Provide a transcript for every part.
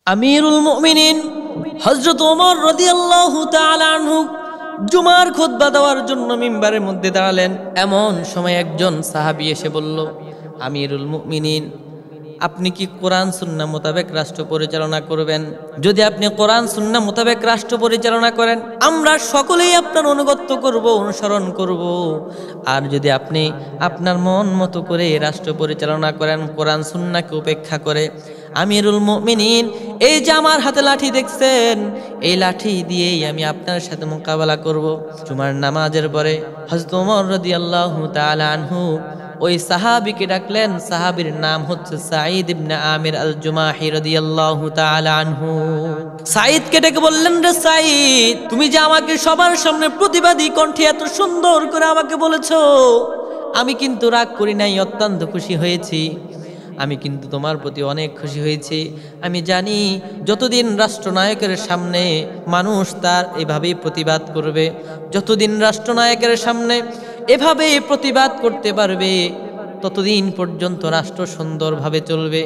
আমিরুল মুমিনিন হযরত ওমর রাদিয়াল্লাহু তাআলা আনহু জুমার খুতবা দেওয়ার জন্য মিম্বারের মধ্যে দাঁড়ালেন। এমন সময় একজন সাহাবী এসে বলল, আমিরুল মুমিনিন, আপনি কি কোরআন সুন্নাহ মোতাবেক রাষ্ট্র পরিচালনা করবেন? যদি আপনি কোরআন সুন্নাহ মোতাবেক রাষ্ট্র পরিচালনা করেন, আমরা সকলেই আপনার অনুগত্য করব, অনুসরণ করব। আর যদি আপনি আপনার মন মতো করে রাষ্ট্র পরিচালনা করেন, কোরআন সুন্নাহকে উপেক্ষা করে, আমিরুল মুমিনিন, এই যে আমার হাতে লাঠি দেখছেন, এই লাঠি দিয়েই আমি আপনার সাথে মোকাবেলা করব। জুমার নামাজের পরে হযরত ওমর রাদিয়াল্লাহু তাআলা আনহু ওই সাহাবীকে ডাকলেন। সাহাবীর নাম হচ্ছে সাঈদ ইবনে আমির আল জুমাহি রাদিয়াল্লাহু তাআলা আনহু। সাঈদকে ডেকে বললেন, রে সাঈদ, তুমি যে আমাকে সবার সামনে প্রতিবাদী কণ্ঠে এত সুন্দর করে আমাকে বলেছো, আমি কিন্তু রাগ করি নাই, অত্যন্ত খুশি হয়েছি। আমি কিন্তু তোমার প্রতি অনেক খুশি হয়েছি। আমি জানি যতদিন রাষ্ট্রনায়কের সামনে মানুষ তার এভাবেই প্রতিবাদ করবে, যতদিন রাষ্ট্রনায়কের সামনে এভাবে প্রতিবাদ করতে পারবে, ততদিন পর্যন্ত রাষ্ট্র সুন্দরভাবে চলবে।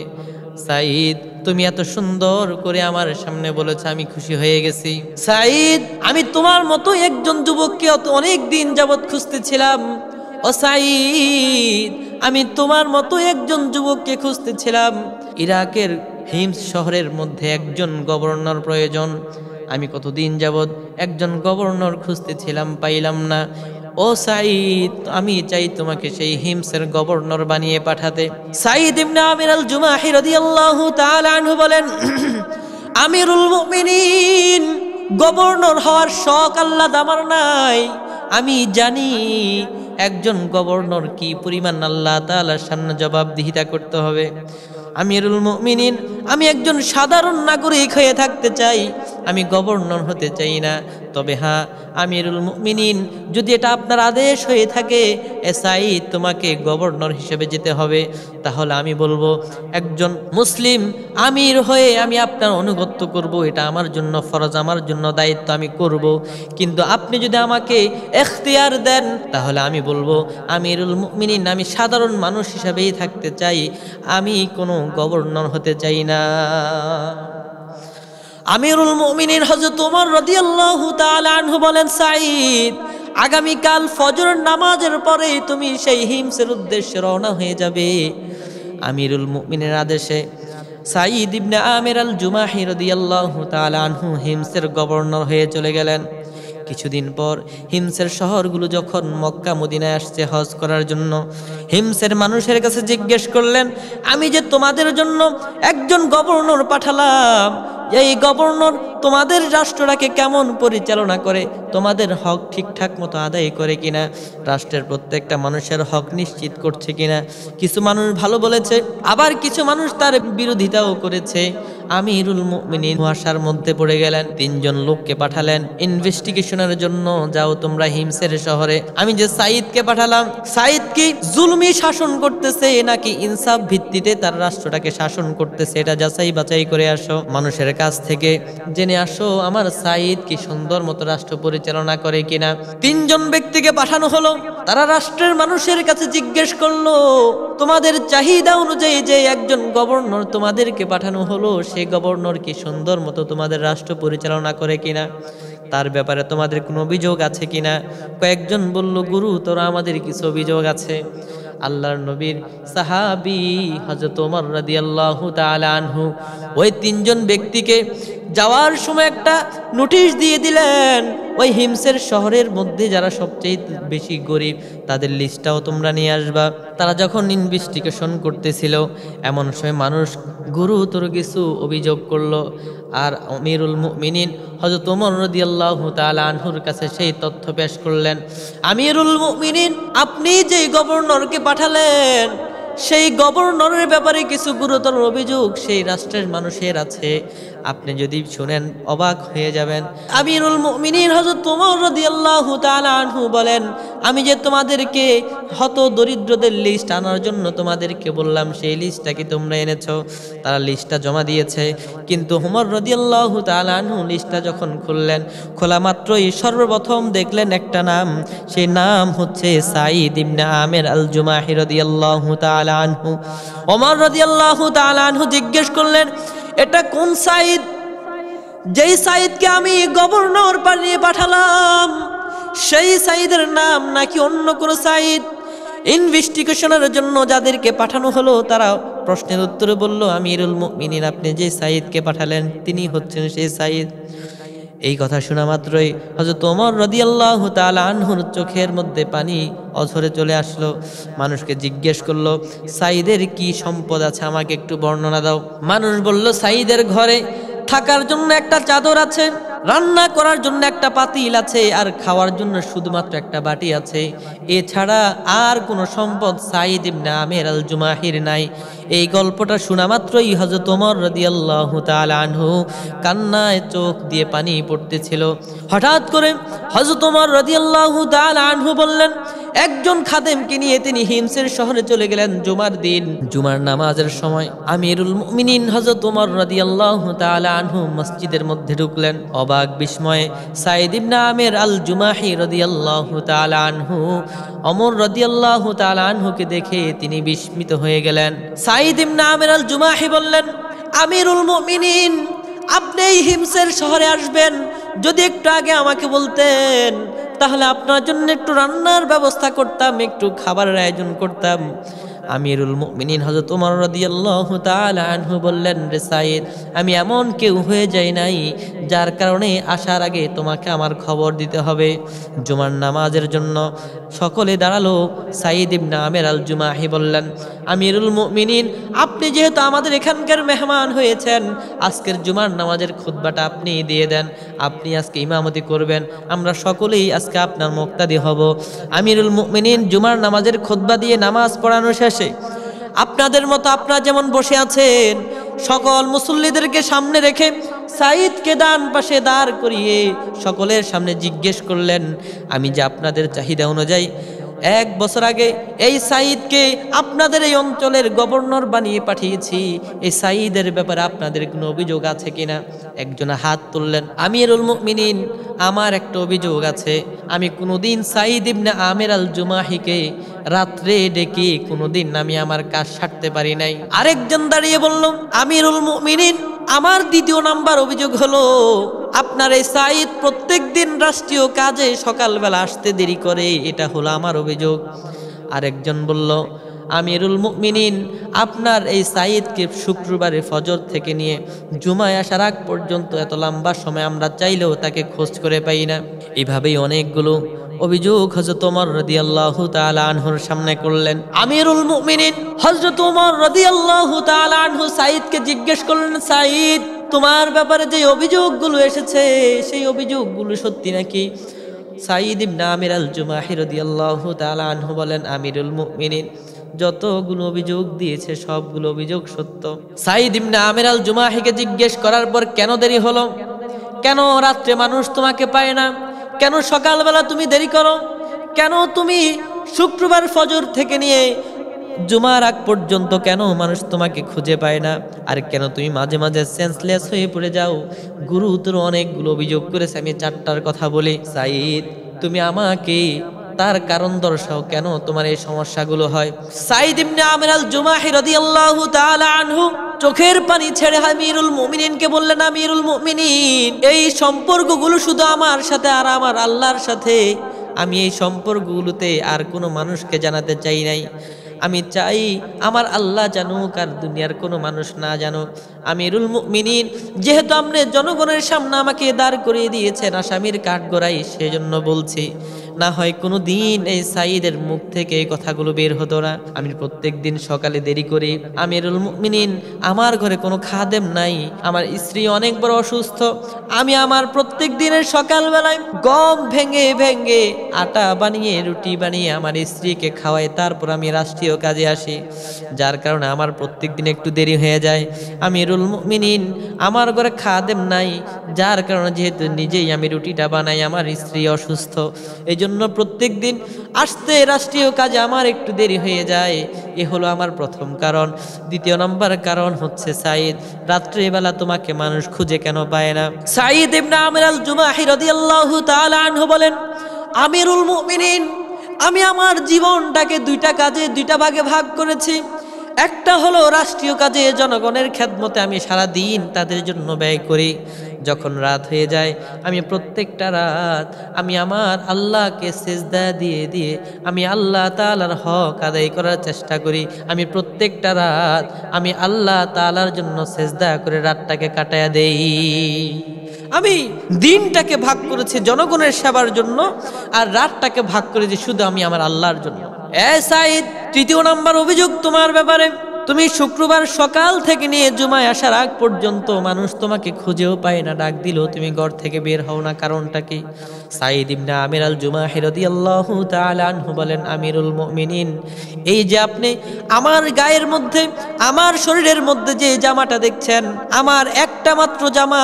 সাঈদ, তুমি এত সুন্দর করে আমার সামনে বলেছ, আমি খুশি হয়ে গেছি। সাঈদ, আমি তোমার মতো একজন যুবককে অনেক দিন যাবৎ খুঁজতেছিলাম। ও সাঈদ, আমি তোমার মতো একজন যুবককে খুঁজতেছিলাম। ইরাকের হিমস শহরের মধ্যে একজন গভর্নর প্রয়োজন। আমি কতদিন যাবৎ একজন গভর্নর খুঁজতেছিলাম, পাইলাম না। ও সাঈদ, আমি চাই তোমাকে সেই হিমসের গভর্নর বানিয়ে পাঠাতে। সাঈদ ইবনে আমির আল জুমাহি রাদিয়াল্লাহু তাআলা আনহু বলেন, আমিরুল মুমিনিন, গভর্নর হওয়ার শখ আল্লাহ আমার নাই। আমি জানি একজন গভর্নর কি পরিমাণ আল্লাহ তাআলার সামনে জবাবদিহিতা করতে হবে। আমিরুল মুমিনিন, আমি একজন সাধারণ নাগরিক হয়ে থাকতে চাই, আমি গভর্নর হতে চাই না। তবে হ্যাঁ, আমিরুল মুমিনিন, যদি এটা আপনার আদেশ হয়ে থাকে, সাঈদ, তোমাকে গভর্নর হিসেবে যেতে হবে, তাহলে আমি বলবো একজন মুসলিম আমির হয়ে আমি আপনার অনুগত্য করব। এটা আমার জন্য ফরজ, আমার জন্য দায়িত্ব, আমি করব। কিন্তু আপনি যদি আমাকে এখতিয়ার দেন, তাহলে আমি বলবো আমিরুল মুমিনিন, আমি সাধারণ মানুষ হিসেবেই থাকতে চাই, আমি কোনো গভর্নর হতে চাই না। আমিরুল মুমিনিন হযরত ওমর রাদিয়াল্লাহু তাআলা আনহু বলেন, সাঈদ, আগামীকাল ফজর নামাজের পরে তুমি সেই হিমসের উদ্দেশ্যে রওনা হয়ে যাবে। আমিরুল মুমিনের আদেশে সাঈদ ইবনে আমির আল জুমাহি রাদিয়াল্লাহু তাআলা আনহু হিমসের গভর্নর হয়ে চলে গেলেন। কিছুদিন পর হিমসের শহরগুলো যখন মক্কা মদিনায় আসছে হজ করার জন্য, হিমসের মানুষের কাছে জিজ্ঞেস করলেন, আমি যে তোমাদের জন্য একজন গভর্নর পাঠালাম, এই গভর্নর তোমাদের রাষ্ট্রটাকে কেমন পরিচালনা করে, তোমাদের হক ঠিকঠাক মতো আদায় করে কিনা, রাষ্ট্রের প্রত্যেকটা মানুষের হক নিশ্চিত করছে কিনা। কিছু মানুষ ভালো বলেছে, আবার কিছু মানুষ তার বিরোধিতাও করেছে। আমিরুল মুমিনিন কুয়াশার মধ্যে পড়ে গেলেন। 3 জন লোককে পাঠালেন ইনভেস্টিগেশনের জন্য, যাও তোমরা হিমসের শহরে আমি যে সাঈদকে পাঠালাম, সাঈদ কি জুলমি শাসন করতেছে নাকি ইনসাফ ভিত্তিতে তার রাষ্ট্রটাকে শাসন করতেছে, এটা যাচাই বাছাই করে আসো। মানুষের কাছ থেকে জেনে আসো আমার সাঈদ কি সুন্দর মতো রাষ্ট্র পরিচালনা করে কিনা। 3 জন ব্যক্তিকে পাঠানো হলো। তারা রাষ্ট্রের মানুষের কাছে জিজ্ঞেস করলো, তোমাদের চাহিদা অনুযায়ী যে একজন গভর্নর তোমাদেরকে পাঠানো হলো, সেই গভর্নর কি সুন্দর মতো তোমাদের রাষ্ট্র পরিচালনা করে কিনা, তার ব্যাপারে তোমাদের কোনো অভিযোগ আছে কিনা। কয়েকজন বলল, গুরু, তোরা আমাদের কিছু অভিযোগ আছে। আল্লাহর নবীর সাহাবী হযরত ওমর রাদিয়াল্লাহু তাআলা আনহু ওই 3 জন ব্যক্তিকে যাওয়ার সময় একটা নোটিশ দিয়ে দিলেন, ওই হিমসের শহরের মধ্যে যারা সবচেয়ে বেশি গরিব তাদের লিস্টটাও তোমরা নিয়ে আসবা। তারা যখন ইনভেস্টিগেশন করতেছিল, এমন সময় মানুষ গুরুতর কিছু অভিযোগ করলো। আর আমিরুল মুমিনিন হযরত ওমর রাদিয়াল্লাহু তাআলা আনহুর কাছে সেই তথ্য পেশ করলেন, আমিরুল মুমিনিন, আপনি যেই গভর্নরকে পাঠালেন, সেই গভর্নরের ব্যাপারে কিছু গুরুতর অভিযোগ সেই রাষ্ট্রের মানুষের আছে। আপনি যদি শুনেন অবাক হয়ে যাবেন। আমিরুল মুমিনিন হযরত ওমর রাদিয়াল্লাহু তাআলা আনহু বলেন, আমি যে তোমাদেরকে হত দরিদ্রদের লিস্ট আনার জন্য তোমাদেরকে বললাম, সেই লিস্টটা কি তোমরা এনেছো? তারা লিস্টটা জমা দিয়েছে। কিন্তু ওমর রাদিয়াল্লাহু তাআলা আনহু লিস্টটা যখন খুললেন, খোলা মাত্রই সর্বপ্রথম দেখলেন একটা নাম। সেই নাম হচ্ছে সাঈদ ইবনে আমির আল জুমাহি রাদিয়াল্লাহু তাআলা আনহু। ওমর রাদিয়াল্লাহু তাআলা আনহু জিজ্ঞেস করলেন, এটা কোন সাইদ, যেই সাইদকে আমি গভর্নর বানিয়ে পাঠালাম সেই সাইদের নাম নাকি অন্য কোনো সাইদ? ইনভেস্টিগেশনের জন্য যাদেরকে পাঠানো হলো তারা প্রশ্নের উত্তরে বলল, আমিরুল মুমিনিন আপনি যে সাইদকে পাঠালেন তিনি হচ্ছেন সেই সাইদ। এই কথা শোনা মাত্রই হযরত ওমর রাদিয়াল্লাহু তাআলা আনহুর চোখের মধ্যে পানি অঝরে চলে আসলো। মানুষকে জিজ্ঞেস করলো, সাইদের কি সম্পদ আছে আমাকে একটু বর্ণনা দাও। মানুষ বলল, সাইদের ঘরে থাকার জন্য একটা চাদর আছে, রান্না করার জন্য একটা পাতিল আছে, আর খাওয়ার জন্য শুধুমাত্র একটা বাটি আছে। এছাড়া আর কোনো সম্পদ সাইদ ইবনে আমির আল জুমাহির নাই। এই গল্পটা শোনা মাত্রই হযরত ওমর রাদিয়াল্লাহু তাআলা আনহু কান্নায় চোখ দিয়ে পানি পড়তেছিল। হঠাৎ করে হযরত ওমর রাদিয়াল্লাহু তাআলা আনহু বললেন, একজন খাদেমকে নিয়ে তিনি হিমসের শহরে চলে গেলেন জুমার দিন। জুমার নামাজের সময় আমিরুল মুমিনিন হযরত ওমর রাদিয়াল্লাহু তাআলা আনহু মসজিদের মধ্যে ঢুকলেন। অবাক বিস্ময়ে সাইদ ইবনে আমির আল জুমাহি রাদিয়াল্লাহু তাআলা আনহু ওমর রাদিয়াল্লাহু তাআলা আনহুকে দেখে তিনি বিস্মিত হয়ে গেলেন। সাইদ ইবনে আমির আল জুমাহি বললেন, আমিরুল মুমিনিন আপনি এই হিমসের শহরে আসবেন, যদি একটু আগে আমাকে বলতেন তাহলে আপনার জন্য একটু রান্নার ব্যবস্থা করতাম, একটু খাবারের আয়োজন করতাম। আমিরুল মুমিনিন হযরত ওমর রাদিয়াল্লাহু তাআলা আনহু বললেন, রে সাইদ আমি এমন কেউ হয়ে যাই নাই যার কারণে আসার আগে তোমাকে আমার খবর দিতে হবে। জুমার নামাজের জন্য সকলে দাঁড়ালো। সাইদ ইবনে আমির আল জুমাহি বললেন, আমিরুল মুমিনিন আপনি যেহেতু আমাদের এখানকার মেহমান হয়েছেন, আজকের জুমার নামাজের খুতবাটা আপনি দিয়ে দেন, আপনি আজকে ইমামতি করবেন, আমরা সকলেই আজকে আপনার মুক্তাদি হব। আমিরুল মুমিনিন জুমার নামাজের খুতবা দিয়ে নামাজ পড়ানো শেষে আপনাদের মতো আপনারা যেমন বসে আছেন সকল মুসল্লিদেরকে সামনে রেখে সাইদকে ডান পাশে দাঁড় করিয়ে সকলের সামনে জিজ্ঞেস করলেন, আমি যে আপনাদের চাহিদা অনুযায়ী 1 বছর আগে এই সাইদকে আপনাদের এই অঞ্চলের গভর্নর বানিয়ে পাঠিয়েছি, এই সাইদের ব্যাপারে আপনাদের কোনো অভিযোগ আছে কিনা? একজন হাত তুললেন, আমিরুল মুমিনিন আমার একটা অভিযোগ আছে, আমি কোনোদিন সাইদ ইবনে আমির আল জুমাহিকে রাত্রে ডেকে কোনোদিন আমি আমার কাজ সারতে পারি নাই। আরেকজন দাঁড়িয়ে বলল, আমিরুল মুমিনিন আমার দ্বিতীয় নাম্বার অভিযোগ হলো আপনার এই সাইদ প্রত্যেক দিন রাষ্ট্রীয় কাজে সকালবেলা আসতে দেরি করে, এটা হলো আমার অভিযোগ। আরেকজন বলল, আমিরুল মুমিনিন আপনার এই সাইদকে শুক্রবারে ফজর থেকে নিয়ে জুমায় আসার আগ পর্যন্ত এত লম্বা সময় আমরা চাইলেও তাকে খোঁজ করে পাই না। এইভাবেই অনেকগুলো অভিযোগ হযরত ওমর রাদিয়াল্লাহু তাআলা আনহুর সামনে করলেন। আমিরুল মুমিনিন হযরত ওমর রাদিয়াল্লাহু তাআলা আনহু সাইদকে জিজ্ঞেস করলেন, সাইদ তোমার ব্যাপারে যে অভিযোগগুলো এসেছে সেই অভিযোগগুলো সত্যি নাকি? সাইদ ইবনে আমির আল জুমাহি রাদিয়াল্লাহু তাআলা আনহু বলেন, আমিরুল মুমিনিন যতগুলো অভিযোগ দিয়েছে সবগুলো অভিযোগ সত্য। সাইদ ইবনে আমির আল জুমাহিকে জিজ্ঞেস করার পর কেন দেরি হলো, কেন রাত্রে মানুষ তোমাকে পায় না, কেন সকালবেলা তুমি দেরি করো, কেন তুমি শুক্রবার ফজর থেকে নিয়ে জুমার আগ পর্যন্ত কেন মানুষ তোমাকে খুঁজে পায় না, আর কেন তুমি মাঝে মাঝে সেন্সলেস হয়ে পড়ে যাও? গুরুতর অনেকগুলো অভিযোগ করেছে, আমি 4টার কথা বলি। সাইদ তুমি আমাকে তার কারণ দর্শাও, কেন তোমার এই সমস্যাগুলো হয়? সাইদ ইবনে আমির আল জুমাহি রাদিয়াল্লাহু তাআলা আনহু চোখের পানি ছেড়ে আমিরুল মুমিনিনকে বললেন, আমিরুল মুমিনিন এই সম্পর্কগুলো শুধু আমার সাথে আর আমার আল্লাহর সাথে, আমি এই সম্পর্কগুলোতে আর কোনো মানুষকে জানাতে চাই নাই। আমি চাই আমার আল্লাহ জানুক আর দুনিয়ার কোনো মানুষ না জানুক। আমিরুল মুমিনিন যেহেতু আপনি জনগণের সামনে আমাকে দাঁড় করিয়ে দিয়েছেন আসামির কাঠগড়াই, সেজন্য বলছি, না হয় কোনো দিন এই সাইদের মুখ থেকে এই কথাগুলো বের হতো না। আমি প্রত্যেক দিন সকালে দেরি করি। আমিরুল মুমিনিন আমার ঘরে কোনো খাদেম নাই, আমার স্ত্রী অনেক বড় অসুস্থ, আমি আমার প্রত্যেক দিনের সকালবেলায় গম ভেঙে ভেঙে আটা বানিয়ে রুটি বানিয়ে আমার স্ত্রীকে খাওয়াই, তারপর আমি রাষ্ট্রীয় কাজে আসি, যার কারণে আমার প্রত্যেক দিন একটু দেরি হয়ে যায়। আমিরুল মুমিনিন আমার ঘরে খাদেম নাই, যার কারণে যেহেতু নিজেই আমি রুটিটা বানাই, আমার স্ত্রী অসুস্থ, এই জন্য প্রত্যেক দিন আসতে রাষ্ট্রীয় কাজে আমার একটু দেরি হয়ে যায়। এ হলো আমার প্রথম কারণ। দ্বিতীয় নম্বর কারণ হচ্ছে সাইদ রাত্রিবেলা তোমাকে মানুষ খুঁজে কেন পায় না? সাইদ ইবনে আমির আল জুমাহি রাদিয়াল্লাহু তাআলা আনহু বলেন, আমিরুল মুমিনিন আমি আমার জীবনটাকে 2টা কাজে 2টা ভাগে ভাগ করেছি। একটা হলো রাষ্ট্রীয় কাজে জনগণের খেদমতে আমি সারা দিন তাদের জন্য ব্যয় করি। যখন রাত হয়ে যায় আমি প্রত্যেকটা রাত আমি আমার আল্লাহকে সিজদা দিয়ে দিয়ে আমি আল্লাহ তাআলার হক আদায় করার চেষ্টা করি। আমি প্রত্যেকটা রাত আমি আল্লাহ তাআলার জন্য সিজদা করে রাতটাকে কাটায়া দেই। আমি দিনটাকে ভাগ করেছি জনগণের সেবার জন্য, আর রাতটাকে ভাগ করেছি শুধু আমি আমার আল্লাহর জন্য। সাঈদ, তৃতীয় নাম্বার অভিযোগ তোমার ব্যাপারে, তুমি শুক্রবার সকাল থেকে নিয়ে জুমায় আসার আগ পর্যন্ত মানুষ তোমাকে খুঁজেও পায় না, ডাক দিলেও তুমি ঘর থেকে বের হও না, কারণটা কি? সাঈদ ইবনে আমির আল জুমাহি রাদিয়াল্লাহু তাআলা আনহু বলেন, আমিরুল মুমিনিন, এই যে আপনি আমার গায়ের মধ্যে আমার শরীরের মধ্যে যে জামাটা দেখছেন, আমার একটা মাত্র জামা,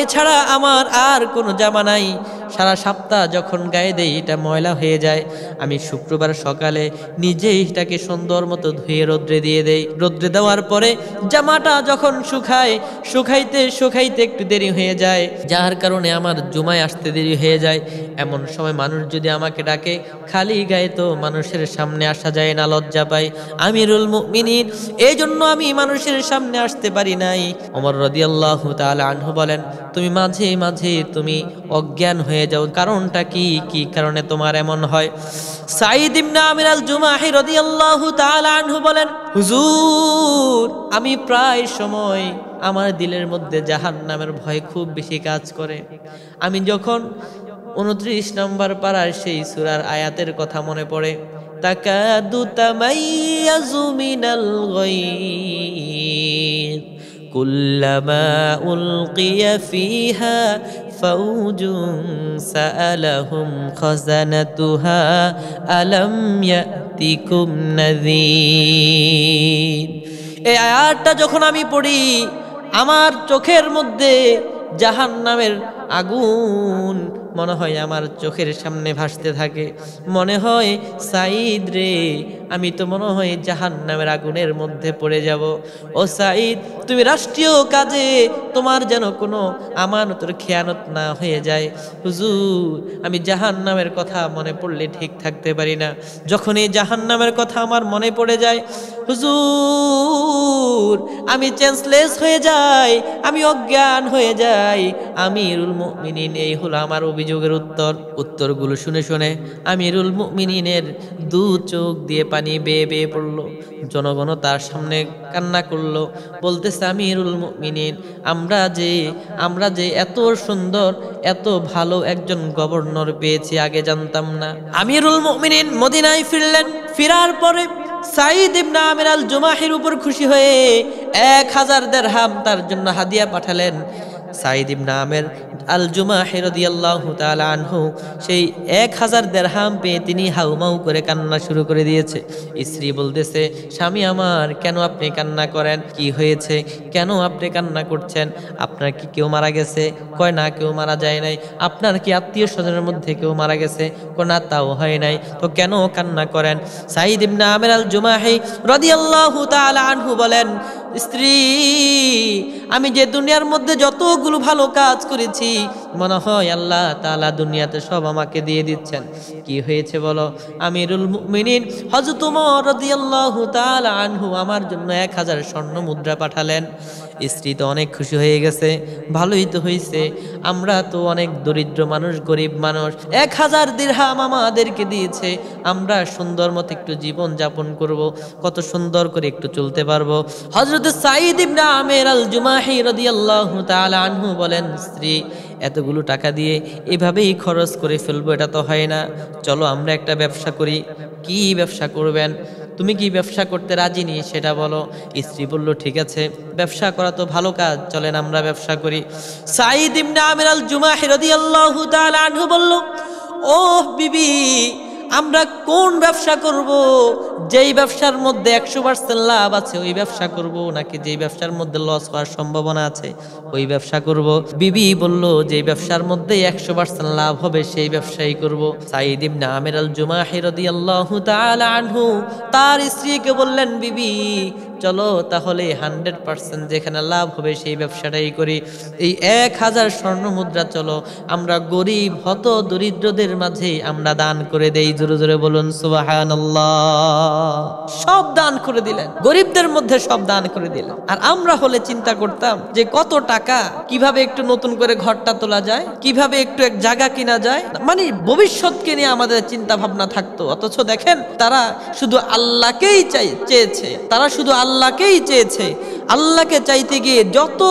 এছাড়া আমার আর কোনো জামা নাই। সারা সপ্তাহ যখন গায়ে দেই এটা ময়লা হয়ে যায়। আমি শুক্রবার সকালে নিজেই এটাকে সুন্দর মতো ধুয়ে রোদ্রে দিয়ে দেই। রোদ্রে দেওয়ার পরে জামাটা যখন শুকাইতে একটু দেরি হয়ে যায়, যার কারণে আমার জুমায় আসতে দেরি হয়ে যায়। এমন সময় মানুষ যদি আমাকে ডাকে, খালি গায়ে তো মানুষের সামনে আসা যায় না, লজ্জা পাই। আমিরুল মুমিনিন, এই জন্য আমি মানুষের সামনে আসতে পারি নাই। ওমর রাদিয়াল্লাহু তাআলা আনহু বলেন, তুমি মাঝে মাঝে তুমি অজ্ঞান হয়ে যাও, কারণটা কি? কি কারণে তোমার এমন হয়? সাঈদ ইবনে আমির আল জুমাহি রাদিয়াল্লাহু তাআলা আনহু বলেন, হুজুর, আমি প্রায় সময় আমার দিলের মধ্যে জাহান্নামের ভয় খুব বেশি কাজ করে। আমি যখন 29 নম্বর পারার সেই সূরার আয়াতের কথা মনে পড়ে, তাকাদু তামাইয়াজু মিনাল গায়ব কুল্লামা উলকিয়া ফিহা ফাউজুন সাআলাহুম খাজানাতুহা আলাম ইয়াতিকুম নাযীর। এই আয়াতটা যখন আমি পড়ি, আমার চোখের মধ্যে জাহান্নামের আগুন মনে হয় আমার চোখের সামনে ভাসতে থাকে। মনে হয়, সাঈদ রে, আমি তো মনে হয় জাহান্নামের আগুনের মধ্যে পড়ে যাব। ও সাঈদ, তুমি রাষ্ট্রীয় কাজে তোমার যেন কোনো আমানতের খেয়ানত না হয়ে যায়। হুজুর, আমি জাহান্নামের কথা মনে পড়লে ঠিক থাকতে পারি না। যখন এই জাহান্নামের কথা আমার মনে পড়ে যায়, হুজুর, আমি চেঞ্জলেস হয়ে যাই, আমি অজ্ঞান হয়ে যাই। আমিরুল মুমিনিন, এই হলো আমার অভিযোগের উত্তরগুলো শুনে শুনে আমিরুল মুমিনিনের দু চোখ দিয়ে পানি বেয়ে বেয়ে পড়লো। জনগণ তার সামনে কান্না করলো, বলতেছে, আমিরুল মুমিনিন, আমরা যে এত সুন্দর এত ভালো একজন গভর্নর পেয়েছি, আগে জানতাম না। আমিরুল মুমিনিন মদিনায় ফিরলেন। ফেরার পরে সাঈদ ইবনে আমির আল জুমাহির উপর খুশি হয়ে 1000 দিরহাম তার জন্য হাদিয়া পাঠালেন। সাঈদ ইবনে আমির আল জুমাহি রাদিয়াল্লাহু তাআলা আনহু সেই 1000 দিরহাম পেয়ে তিনি হাউমাউ করে কান্না শুরু করে দিয়েছে। স্ত্রী বলতেছে, স্বামী আমার, কেন আপনি কান্না করেন? কি হয়েছে? কেন আপনি কান্না করছেন? আপনার কি কেউ মারা গেছে? কয় না, কেউ মারা যায় নাই। আপনার কি আত্মীয় স্বজনের মধ্যে কেউ মারা গেছে? কয় না, তাও হয় নাই। তো কেন কান্না করেন? সাঈদ ইবনে আমির আল জুমাহি রাদিয়াল্লাহু তাআলা আনহু বলেন, স্ত্রী, আমি যে দুনিয়ার মধ্যে যতগুলো ভালো কাজ করেছি, মনে হয় আল্লাহ তাআলা দুনিয়াতে সব আমাকে দিয়ে দিচ্ছেন। কি হয়েছে বলো? আমিরুল মুমিনিন হযরত ওমর রাদিয়াল্লাহু তাআলা আনহু আমার জন্য 1000 স্বর্ণ মুদ্রা পাঠালেন। স্ত্রী তো অনেক খুশি হয়ে গেছে, ভালোই তো হয়েছে, আমরা তো অনেক দরিদ্র মানুষ, গরিব মানুষ, 1000 দিরহাম আমাদেরকে দিয়েছে, আমরা সুন্দর মতো একটু জীবন যাপন করব, কত সুন্দর করে একটু চলতে পারবো। হযরত সাঈদ ইবনে আমির আল জুমাহি রাদিয়াল্লাহু তাআলা আনহু বলেন, স্ত্রী, এতগুলো টাকা দিয়ে এভাবেই খরচ করে ফেলবো, এটা তো হয় না। চলো আমরা একটা ব্যবসা করি। কি ব্যবসা করবেন? তুমি কি ব্যবসা করতে রাজি নি সেটা বলো। স্ত্রী বলল, ঠিক আছে, ব্যবসা করা তো ভালো কাজ, চলেন আমরা ব্যবসা করি। সাঈদ ইবনে আমির আল জুমাহি রাদিয়াল্লাহু তাআলা আনহু বলল, ও বিবি, আমরা কোন ব্যবসা করব? যেই ব্যবসার মধ্যে 100% লাভ আছে ওই ব্যবসা করব, নাকি যেই ব্যবসার মধ্যে লস হওয়ার সম্ভাবনা আছে ওই ব্যবসা করব? বিবি বলল, যেই ব্যবসার মধ্যে 100% লাভ হবে সেই ব্যবসাই করব। সাঈদ ইবনে আমির আল জুমাহি রাদিয়াল্লাহু তাআলা আনহু তার স্ত্রীকে বললেন, বিবি, চলো তাহলে 100% যেখানে লাভ হবে সেই ব্যবসাটাই করি। এই 1000 স্বর্ণ মুদ্রা চলো আমরা গরিব হত দরিদ্রদের মাঝে আমরা দান করে দেই। জোরে জোরে বলুন সুবহানাল্লাহ। সব দান করে দিলেন, গরিবদের মধ্যে সব দান করে দিলেন। আর আমরা হলে চিন্তা করতাম যে কত টাকা কিভাবে একটু নতুন করে ঘরটা তোলা যায়, কিভাবে একটু এক জায়গা কিনা যায়, মানে ভবিষ্যৎকে নিয়ে আমাদের চিন্তা ভাবনা থাকতো। অথচ দেখেন তারা শুধু আল্লাহকেই চেয়েছে, তারা শুধু আল্লাহকেই চেয়েছে। আল্লাহকে চাইতে গিয়ে যত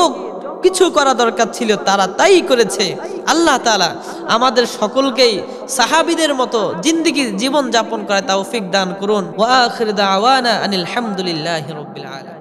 কিছু করা দরকার ছিল তারা তাই করেছে। আল্লাহ তাআলা আমাদের সকলকেই সাহাবীদের মতো জীবন যাপন করার তৌফিক দান করুন। ওয়া আখির দাওয়ানা আনিল হামদুলিল্লাহি রাব্বিল আলামিন।